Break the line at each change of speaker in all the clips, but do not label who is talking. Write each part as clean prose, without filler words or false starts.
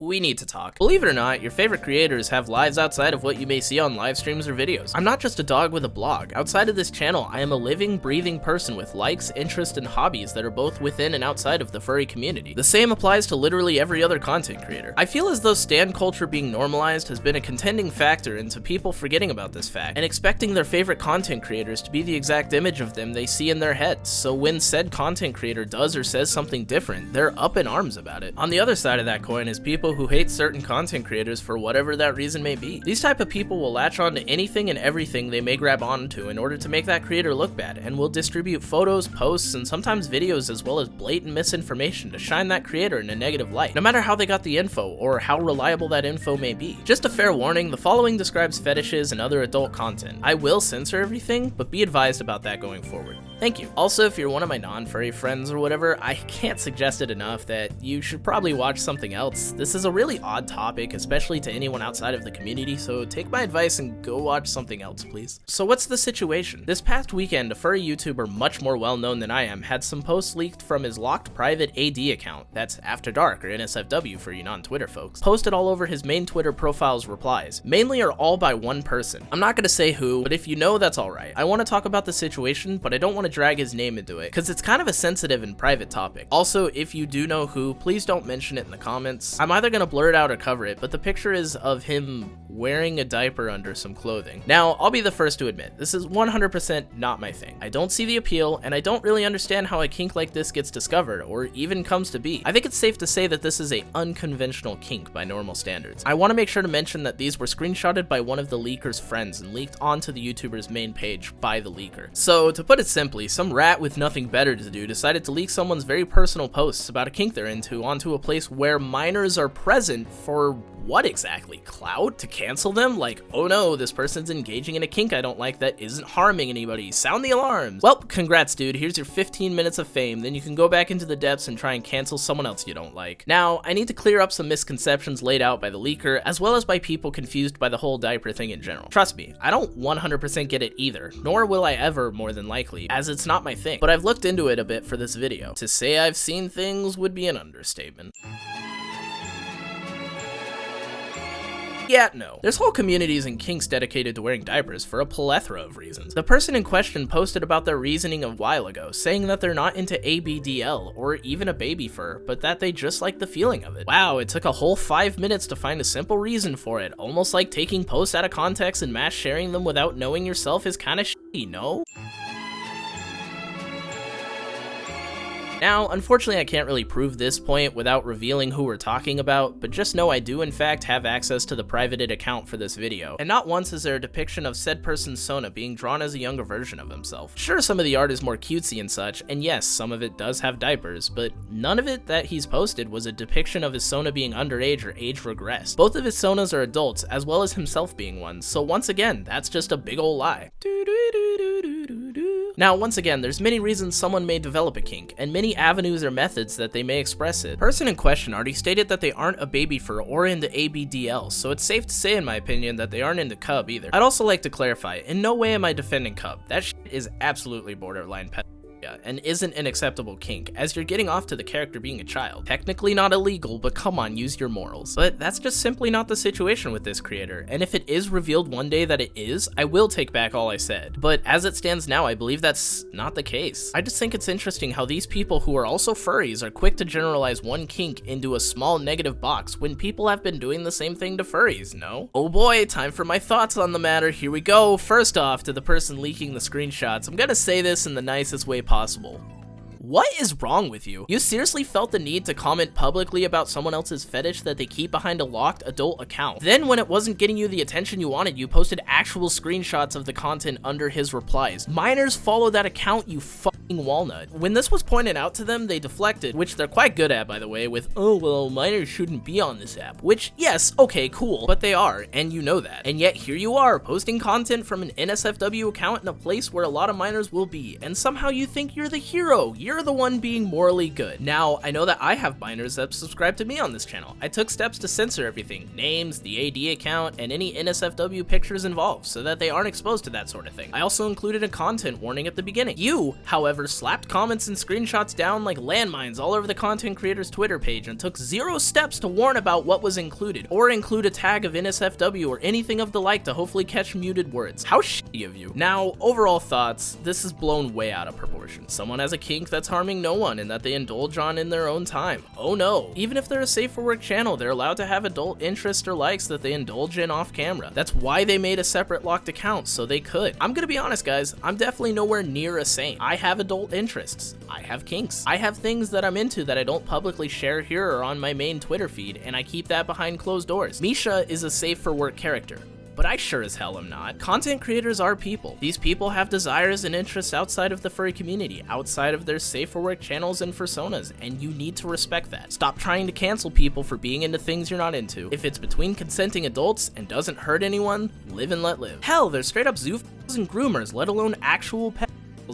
We need to talk. Believe it or not, your favorite creators have lives outside of what you may see on live streams or videos. I'm not just a dog with a blog. Outside of this channel, I am a living, breathing person with likes, interests, and hobbies that are both within and outside of the furry community. The same applies to literally every other content creator. I feel as though stan culture being normalized has been a contending factor into people forgetting about this fact and expecting their favorite content creators to be the exact image of them they see in their heads. So when said content creator does or says something different, they're up in arms about it. On the other side of that coin is people who hate certain content creators for whatever that reason may be. These type of people will latch on to anything and everything they may grab onto in order to make that creator look bad, and will distribute photos, posts, and sometimes videos as well as blatant misinformation to shine that creator in a negative light, no matter how they got the info or how reliable that info may be. Just a fair warning, the following describes fetishes and other adult content. I will censor everything, but be advised about that going forward. Thank you. Also, if you're one of my non-furry friends or whatever, I can't suggest it enough that you should probably watch something else. This is a really odd topic, especially to anyone outside of the community, so take my advice and go watch something else, please. So what's the situation? This past weekend, a furry YouTuber much more well-known than I am had some posts leaked from his locked private AD account, that's After Dark or NSFW for you non-Twitter folks, posted all over his main Twitter profile's replies, mainly are all by one person. I'm not gonna say who, but if you know, that's alright. I want to talk about the situation, but I don't want to drag his name into it, because it's kind of a sensitive and private topic. Also, if you do know who, please don't mention it in the comments. I'm either gonna blur it out or cover it, but the picture is of him wearing a diaper under some clothing. Now, I'll be the first to admit, this is 100% not my thing. I don't see the appeal, and I don't really understand how a kink like this gets discovered, or even comes to be. I think it's safe to say that this is a unconventional kink by normal standards. I want to make sure to mention that these were screenshotted by one of the leaker's friends and leaked onto the YouTuber's main page by the leaker. So, to put it simply, some rat with nothing better to do decided to leak someone's very personal posts about a kink they're into onto a place where minors are present for what exactly? Clout? To cancel them? Like, oh no, this person's engaging in a kink I don't like that isn't harming anybody. Sound the alarms. Well, congrats dude, here's your 15 minutes of fame, then you can go back into the depths and try and cancel someone else you don't like. Now, I need to clear up some misconceptions laid out by the leaker, as well as by people confused by the whole diaper thing in general. Trust me, I don't 100% get it either, nor will I ever more than likely, as it's not my thing, but I've looked into it a bit for this video. To say I've seen things would be an understatement. Yeah, no. There's whole communities and kinks dedicated to wearing diapers for a plethora of reasons. The person in question posted about their reasoning a while ago, saying that they're not into ABDL or even a baby fur, but that they just like the feeling of it. Wow, it took a whole 5 minutes to find a simple reason for it, almost like taking posts out of context and mass sharing them without knowing yourself is kinda shitty, no? Now, unfortunately I can't really prove this point without revealing who we're talking about, but just know I do in fact have access to the privated account for this video, and not once is there a depiction of said person's Sona being drawn as a younger version of himself. Sure, some of the art is more cutesy and such, and yes, some of it does have diapers, but none of it that he's posted was a depiction of his Sona being underage or age regressed. Both of his Sonas are adults, as well as himself being one, so once again, that's just a big ol' lie. Now, once again, there's many reasons someone may develop a kink, and many avenues or methods that they may express it. Person in question already stated that they aren't a baby fur or into ABDL, so it's safe to say in my opinion that they aren't into cub either. I'd also like to clarify, in no way am I defending cub. That shit is absolutely borderline pedophilia and isn't an acceptable kink, as you're getting off to the character being a child. Technically not illegal, but come on, use your morals. But that's just simply not the situation with this creator, and if it is revealed one day that it is, I will take back all I said. But as it stands now, I believe that's not the case. I just think it's interesting how these people who are also furries are quick to generalize one kink into a small negative box when people have been doing the same thing to furries, no? Oh boy, time for my thoughts on the matter. Here we go. First off, to the person leaking the screenshots, I'm gonna say this in the nicest way possible. What is wrong with you? You seriously felt the need to comment publicly about someone else's fetish that they keep behind a locked adult account. Then when it wasn't getting you the attention you wanted, you posted actual screenshots of the content under his replies. Minors follow that account, you fucking walnut. When this was pointed out to them, they deflected, which they're quite good at, by the way, with, oh well, minors shouldn't be on this app. Which, yes, okay, cool, but they are, and you know that. And yet here you are, posting content from an NSFW account in a place where a lot of minors will be, and somehow you think you're the hero. You're the one being morally good. Now, I know that I have minors that subscribe to me on this channel. I took steps to censor everything, names, the AD account, and any NSFW pictures involved, so that they aren't exposed to that sort of thing. I also included a content warning at the beginning. You, however, however, slapped comments and screenshots down like landmines all over the content creator's Twitter page and took 0 steps to warn about what was included, or include a tag of NSFW or anything of the like to hopefully catch muted words. How shitty of you. Now, overall thoughts, this is blown way out of proportion. Someone has a kink that's harming no one and that they indulge on in their own time. Oh no. Even if they're a safe for work channel, they're allowed to have adult interests or likes that they indulge in off camera. That's why they made a separate locked account, so they could. I'm gonna be honest, guys, I'm definitely nowhere near a saint. I have adult interests. I have kinks. I have things that I'm into that I don't publicly share here or on my main Twitter feed, and I keep that behind closed doors. Misha is a safe for work character, but I sure as hell am not. Content creators are people. These people have desires and interests outside of the furry community, outside of their safe for work channels and personas, and you need to respect that. Stop trying to cancel people for being into things you're not into. If it's between consenting adults and doesn't hurt anyone, live and let live. Hell, there's straight up zoophiles and groomers, let alone actual pet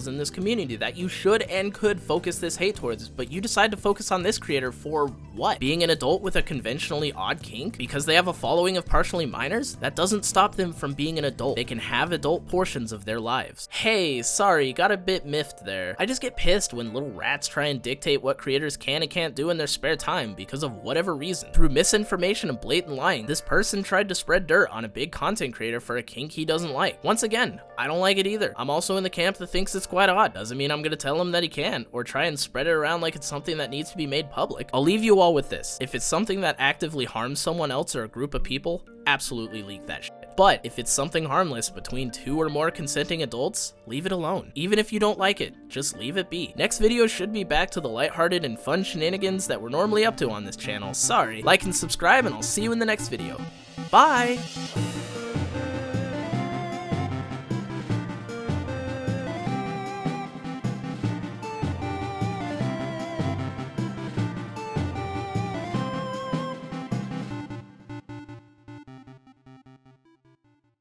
in this community that you should and could focus this hate towards, but you decide to focus on this creator for what? Being an adult with a conventionally odd kink? Because they have a following of partially minors? That doesn't stop them from being an adult. They can have adult portions of their lives. Hey, sorry, got a bit miffed there. I just get pissed when little rats try and dictate what creators can and can't do in their spare time because of whatever reason. Through misinformation and blatant lying, this person tried to spread dirt on a big content creator for a kink he doesn't like. Once again, I don't like it either. I'm also in the camp that thinks it's quite odd. Doesn't mean I'm gonna tell him that he can, or try and spread it around like it's something that needs to be made public. I'll leave you all with this. If it's something that actively harms someone else or a group of people, absolutely leak that shit. But if it's something harmless between 2 or more consenting adults, leave it alone. Even if you don't like it, just leave it be. Next video should be back to the lighthearted and fun shenanigans that we're normally up to on this channel. Sorry. Like and subscribe, and I'll see you in the next video. Bye!